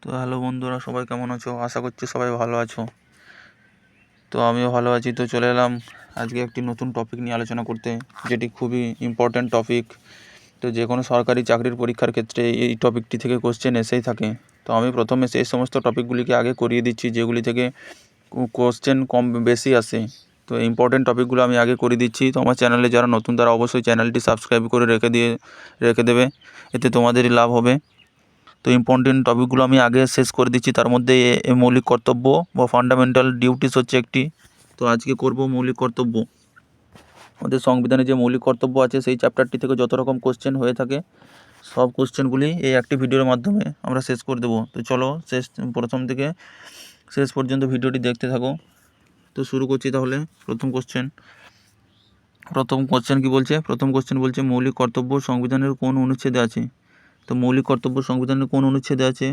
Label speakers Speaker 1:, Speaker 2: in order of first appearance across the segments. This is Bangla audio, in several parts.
Speaker 1: তো হ্যালো বন্ধুরা, সবাই কেমন আছো? আশা করছি সবাই ভালো আছো। তো আমিও ভালো আছি। তো চলে এলাম আজকে একটি নতুন টপিক নিয়ে আলোচনা করতে, যেটি খুবই ইম্পর্ট্যান্ট টপিক। তো যে কোনো সরকারি চাকরির পরীক্ষার ক্ষেত্রে এই টপিকটি থেকে কোশ্চেন এসেই থাকে। তো আমি প্রথমে সেই সমস্ত টপিকগুলিকে আগে করিয়ে দিচ্ছি যেগুলি থেকে কোশ্চেন কম বেশি আসে। তো ইম্পর্ট্যান্ট টপিকগুলো আমি আগে করে দিচ্ছি। তো আমার চ্যানেলে যারা নতুন তারা অবশ্যই চ্যানেলটি সাবস্ক্রাইব করে রেখে দেবে, এতে তোমাদেরই লাভ হবে। তো ইম্পর্টেন্ট টপিকগুলো আমি আগে শেষ করে দিচ্ছি। তার মধ্যে মৌলিক কর্তব্য বা ফান্ডামেন্টাল ডিউটিস হচ্ছে একটি। তো আজকে করব মৌলিক কর্তব্য। আমাদের সংবিধানে যে মৌলিক কর্তব্য আছে সেই চ্যাপ্টারটি থেকে যত রকম কোশ্চেন হয়ে থাকে সব কোশ্চেনগুলি এই একটি ভিডিওর মাধ্যমে আমরা শেষ করে দেবো। তো চলো প্রথম থেকে শেষ পর্যন্ত ভিডিওটি দেখতে থাকো। তো শুরু করছি তাহলে। প্রথম কোশ্চেন কি বলছে? প্রথম কোশ্চেন বলছে মৌলিক কর্তব্য সংবিধানের কোন অনুচ্ছেদে আছে? তো মৌলিক কর্তব্য সংবিধানের কোন অনুচ্ছেদে আছে?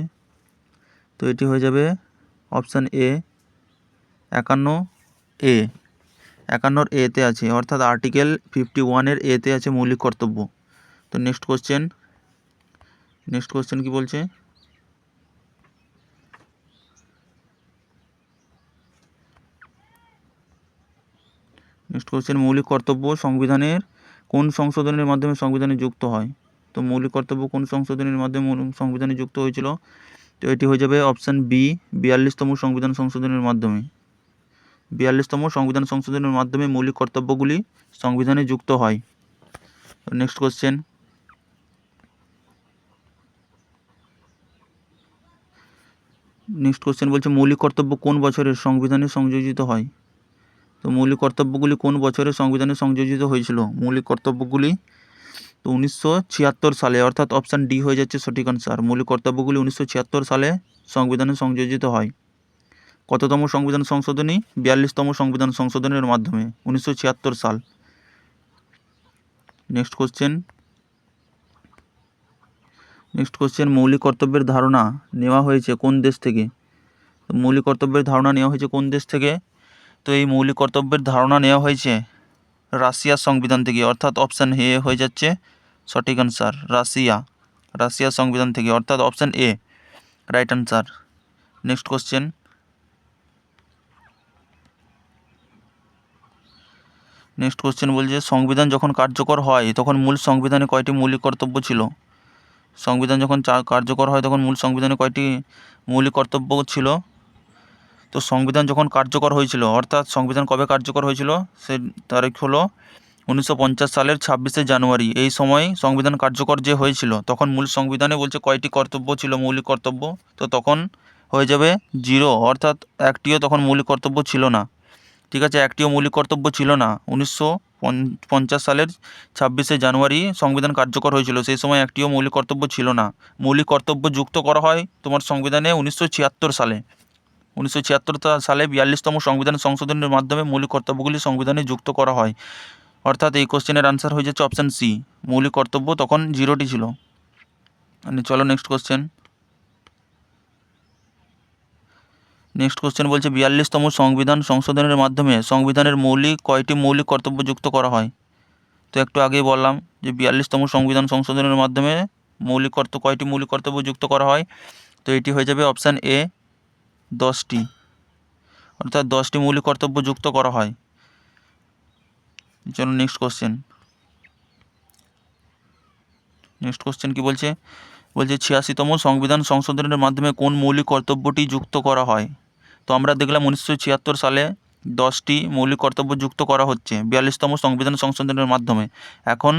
Speaker 1: তো এটি হয়ে যাবে অপশান এ 51A। 51 এতে আছে, অর্থাৎ আর্টিকেল 51 এতে আছে মৌলিক কর্তব্য। তো নেক্সট কোশ্চেন কি বলছে? মৌলিক কর্তব্য সংবিধানের কোন সংশোধনের মাধ্যমে সংবিধানে যুক্ত হয়? তো মৌলিক কর্তব্য কোন সংশোধনের মাধ্যমে সংবিধানে যুক্ত হয়েছিল? তো এটি হয়ে যাবে অপশান বি 42তম সংবিধান সংশোধনের মাধ্যমে। 42তম সংবিধান সংশোধনের মাধ্যমে মৌলিক কর্তব্যগুলি সংবিধানে যুক্ত হয়। নেক্সট কোশ্চেন বলছে মৌলিক কর্তব্য কোন বছরের সংবিধানে সংযোজিত হয়? তো মৌলিক কর্তব্যগুলি কোন বছরে সংবিধানে সংযোজিত হয়েছিল? মৌলিক কর্তব্যগুলি তো 1976 সালে, অর্থাৎ অপশান ডি হয়ে যাচ্ছে সঠিক আনসার। মৌলিক কর্তব্যগুলি 1976 সালে সংবিধানে সংযোজিত হয়। কততম সংবিধান সংশোধনী? 42তম সংবিধান সংশোধনের মাধ্যমে 1976 সাল। নেক্সট কোশ্চেন মৌলিক কর্তব্যের ধারণা নেওয়া হয়েছে কোন দেশ থেকে? মৌলিক কর্তব্যের ধারণা নেওয়া হয়েছে কোন দেশ থেকে? তো এই মৌলিক কর্তব্যের ধারণা নেওয়া হয়েছে রাশিয়ার সংবিধান থেকে, অর্থাৎ অপশান এ হয়ে যাচ্ছে সঠিক আনসার। রাশিয়ার সংবিধান থেকে, অর্থাৎ option A right answer. Next question বলছে সংবিধান যখন কার্যকর হয় তখন মূল সংবিধানে কয়টি মৌলিক কর্তব্য ছিল? সংবিধান যখন কার্যকর হয় তখন মূল সংবিধানে কয়টি মৌলিক কর্তব্য ছিল? তো সংবিধান যখন কার্যকর হয়েছিল, অর্থাৎ সংবিধান কবে কার্যকর হয়েছিল সে তারিখ হলো 1950 সালের 26শে জানুয়ারি। এই সময় সংবিধান কার্যকর যে হয়েছিল তখন মূল সংবিধানে বলছে কয়টি কর্তব্য ছিল মৌলিক কর্তব্য? তো তখন হয়ে যাবে 0, অর্থাৎ একটিও তখন মৌলিক কর্তব্য ছিল না। ঠিক আছে, একটিও মৌলিক কর্তব্য ছিল না। 1950 সালের 26শে জানুয়ারি সংবিধান কার্যকর হয়েছিল, সেই সময় একটিও মৌলিক কর্তব্য ছিল না। মৌলিক কর্তব্য যুক্ত করা হয় তোমার সংবিধানে 1976 সালে। 1976 সালে 42তম সংবিধান সংশোধনের মাধ্যমে মৌলিক কর্তব্যগুলি সংবিধানে যুক্ত করা হয়। অর্থাৎ এই কোশ্চেনের আনসার হয়ে যাচ্ছে অপশান সি। মৌলিক কর্তব্য তখন 0টি ছিল। চলো নেক্সট কোশ্চেন বলছে 42তম সংবিধান সংশোধনের মাধ্যমে সংবিধানের কয়টি মৌলিক কর্তব্য যুক্ত করা হয়? তো একটু আগেই বললাম যে 42তম সংবিধান সংশোধনের মাধ্যমে কয়টি মৌলিক কর্তব্য যুক্ত করা হয়? তো এটি হয়ে যাবে অপশান এ 10টি, অর্থাৎ 10টি মৌলিক কর্তব্য যুক্ত করা হয়। চলো নেক্সট কোশ্চেন কি বলছে? 86তম সংবিধান সংশোধনের মাধ্যমে কোন মৌলিক কর্তব্যটি যুক্ত করা হয়? তো আমরা দেখলাম 1976 সালে 10টি মৌলিক কর্তব্য যুক্ত করা হচ্ছে 42তম সংবিধান সংশোধনের মাধ্যমে। এখন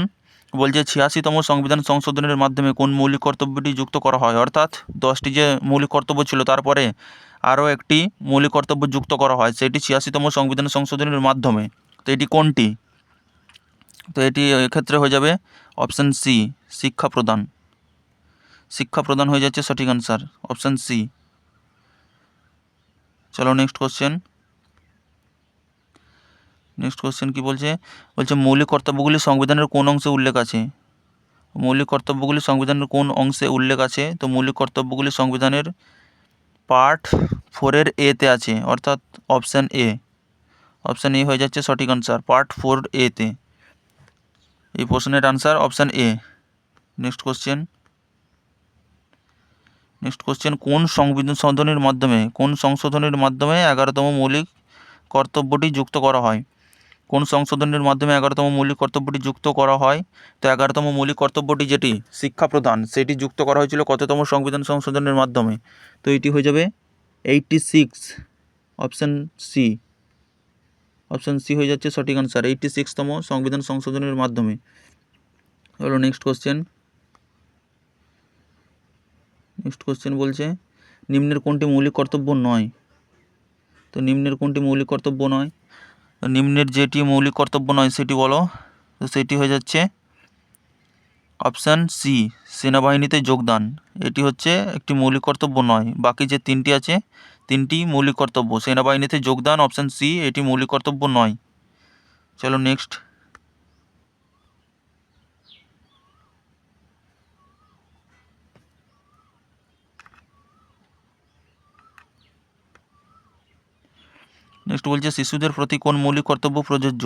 Speaker 1: বলছে 86তম সংবিধান সংশোধনের মাধ্যমে কোন মৌলিক কর্তব্যটি যুক্ত করা হয়, অর্থাৎ 10টি যে মৌলিক কর্তব্য ছিল তারপরে আরও একটি মৌলিক কর্তব্য যুক্ত করা হয়, সেটি 86তম সংবিধান সংশোধনের মাধ্যমে। তো এটি কোনটি? তো এটি এক্ষেত্রে হয়ে যাবে অপশান সি শিক্ষা প্রদান হয়ে যাচ্ছে সঠিক আনসার, অপশান সি। চলো নেক্সট কোশ্চেন কি বলছে? মৌলিক কর্তব্যগুলি সংবিধানের কোন অংশে উল্লেখ আছে? মৌলিক কর্তব্যগুলি সংবিধানের কোন অংশে উল্লেখ আছে? তো মৌলিক কর্তব্যগুলি সংবিধানের পার্ট 4 এতে আছে, অর্থাৎ অপশান এ হয়ে যাচ্ছে সঠিক আনসার, পার্ট 4 এই প্রশ্নের answer option A. Next next question, কোন সংশোধনীর মাধ্যমে 11তম মৌলিক কর্তব্যটি যুক্ত করা হয়? কোন সংশোধনীর মাধ্যমে 11তম মৌলিক কর্তব্যটি যুক্ত করা হয়? তো 11তম মৌলিক কর্তব্যটি যেটি শিক্ষা প্রদান, সেটি যুক্ত করা হয়েছিল কততম সংবিধান সংশোধনের মাধ্যমে? তো এটি হয়ে যাবে 86, অপশান সি। অপশান সি হয়ে যাচ্ছে সঠিক আনসার, 86তম সংবিধান সংশোধনের মাধ্যমে। চলো নেক্সট কোশ্চেন বলছে, নিম্নের কোনটি মৌলিক কর্তব্য নয়? তো নিম্নের কোনটি মৌলিক কর্তব্য নয়? তো নিম্নের যেটি মৌলিক কর্তব্য নয় সেটি বলো। তো সেটি হয়ে যাচ্ছে অপশান সি, সেনাবাহিনীতে যোগদান। এটি হচ্ছে একটি মৌলিক কর্তব্য নয়। বাকি যে তিনটি আছে, তিনটি মৌলিক কর্তব্য। সেনাবাহিনীতে যোগদান অপশান সি, এটি মৌলিক কর্তব্য নয়। চলো নেক্সট বলছে, শিশুদের প্রতি কোন মৌলিক কর্তব্য প্রযোজ্য?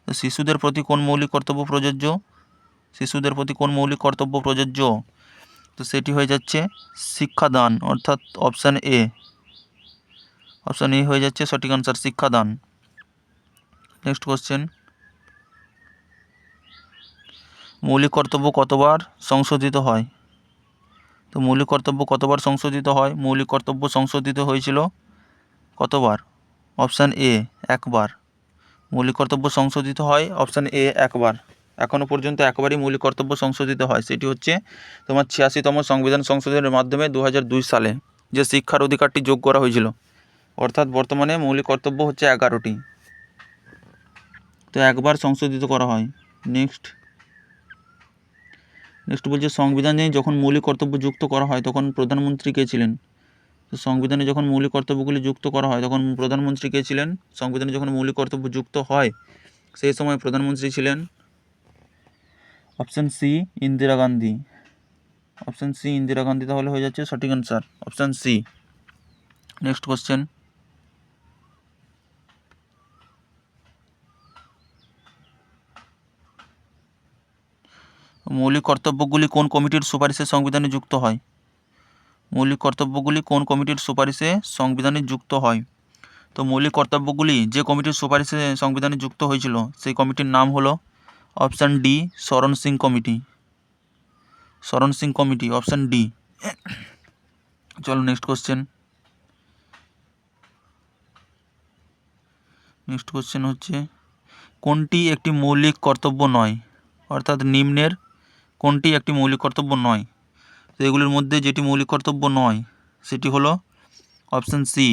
Speaker 1: তো শিশুদের প্রতি কোন মৌলিক কর্তব্য প্রযোজ্য? শিশুদের প্রতি কোন মৌলিক কর্তব্য প্রযোজ্য? তো সেটি হয়ে যাচ্ছে শিক্ষাদান, অর্থাৎ অপশান এ। অপশান এ হয়ে যাচ্ছে সঠিক আনসার, শিক্ষাদান। নেক্সট কোশ্চেন, মৌলিক কর্তব্য কতবার সংশোধিত হয়? তো মৌলিক কর্তব্য কতবার সংশোধিত হয়? মৌলিক কর্তব্য সংশোধিত হয়েছিল কতবার? অপশান এ, একবার। মৌলিক কর্তব্য সংশোধিত হয় অপশান এ, একবার। এখনও পর্যন্ত একবারই মৌলিক কর্তব্য সংশোধিত হয়, সেটি হচ্ছে তোমার 86তম সংবিধান সংশোধনের মাধ্যমে 2002 সালে যে শিক্ষার অধিকারটি যোগ করা হয়েছিল। অর্থাৎ বর্তমানে মৌলিক কর্তব্য হচ্ছে 11টি, তো একবার সংশোধিত করা হয়। নেক্সট বলছে, সংবিধানে যখন মৌলিক কর্তব্য যুক্ত করা হয় তখন প্রধানমন্ত্রী কে ছিলেন? তো সংবিধানে যখন মৌলিক কর্তব্যগুলি যুক্ত করা হয় তখন প্রধানমন্ত্রী কে ছিলেন? সংবিধানে যখন মৌলিক কর্তব্য যুক্ত হয় সেই সময় প্রধানমন্ত্রী ছিলেন option C, Indira Gandhi. Option C, Indira Gandhi তাহলে হয়ে যাচ্ছে সঠিক answer, option C. Next question, মৌলিক কর্তব্যগুলি কোন কমিটির সুপারিশে সংবিধানে যুক্ত হয়? মৌলিক কর্তব্যগুলি কোন কমিটির সুপারিশে সংবিধানে যুক্ত হয়? তো মৌলিক কর্তব্যগুলি যে কমিটির সুপারিশে সংবিধানে যুক্ত হয়েছিল সেই কমিটির নাম হলো অপশান ডি, শরণ সিং কমিটি। শরণ সিং কমিটি, অপশান ডি। চলো নেক্সট কোশ্চেন হচ্ছে, কোনটি একটি মৌলিক কর্তব্য নয়? অর্থাৎ নিম্নের কোনটি একটি মৌলিক কর্তব্য নয়? তো এগুলির মধ্যে যেটি মৌলিক কর্তব্য নয় সেটি হলো অপশান সি,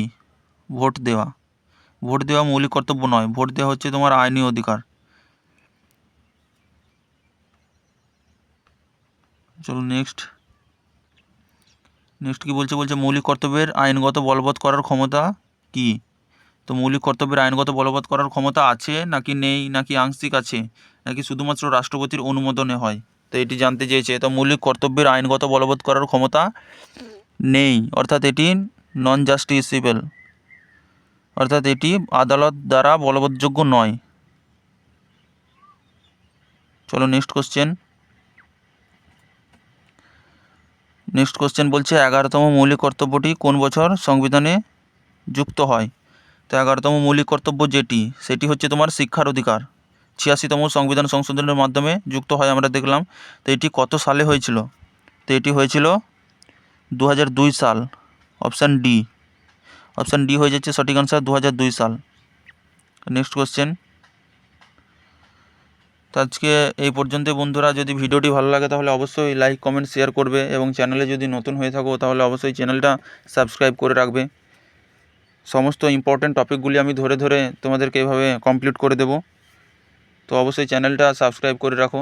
Speaker 1: ভোট দেওয়া। ভোট দেওয়া মৌলিক কর্তব্য নয়। ভোট দেওয়া হচ্ছে তোমার আইনি অধিকার। চলো নেক্সট কি বলছে মৌলিক কর্তব্যের আইনগত বলবৎ করার ক্ষমতা কি? তো মৌলিক কর্তব্যের আইনগত বলবৎ করার ক্ষমতা আছে নাকি নেই, নাকি আংশিক আছে, নাকি শুধুমাত্র রাষ্ট্রপতির অনুমোদনে হয়? তো এটি জানতে চেয়েছে। তো মৌলিক কর্তব্যের আইনগত বলবৎ করার ক্ষমতা নেই, অর্থাৎ এটি নন জাস্টিসেবল, অর্থাৎ এটি আদালত দ্বারা বলবৎযোগ্য নয়। চলো নেক্সট কোশ্চেন বলছে, 11তম মৌলিক কর্তব্যটি কোন বছর সংবিধানে যুক্ত হয়? তো 11তম মৌলিক কর্তব্য যেটি সেটি হচ্ছে তোমার শিক্ষার অধিকার। 86তম সংবিধান সংশোধনের মাধ্যমে যুক্ত হয় আমরা দেখলাম। তো এটি কত সালে হয়েছিল? তো এটি হয়েছিল 2002 সাল, অপশান ডি। অপশান ডি হয়ে যাচ্ছে সঠিক আনসার, 2002 সাল। নেক্সট কোশ্চেন, তো আজকে এই পর্যন্ত বন্ধুরা। যদি ভিডিওটি ভালো লাগে তাহলে অবশ্যই লাইক, কমেন্ট, শেয়ার করবে এবং চ্যানেলে যদি নতুন হয়ে থাকো তাহলে অবশ্যই চ্যানেলটা সাবস্ক্রাইব করে রাখবে। সমস্ত ইম্পর্টেন্ট টপিকগুলি আমি ধরে তোমাদেরকে এভাবে কমপ্লিট করে দেব। তো অবশ্যই চ্যানেলটা সাবস্ক্রাইব করে রাখো।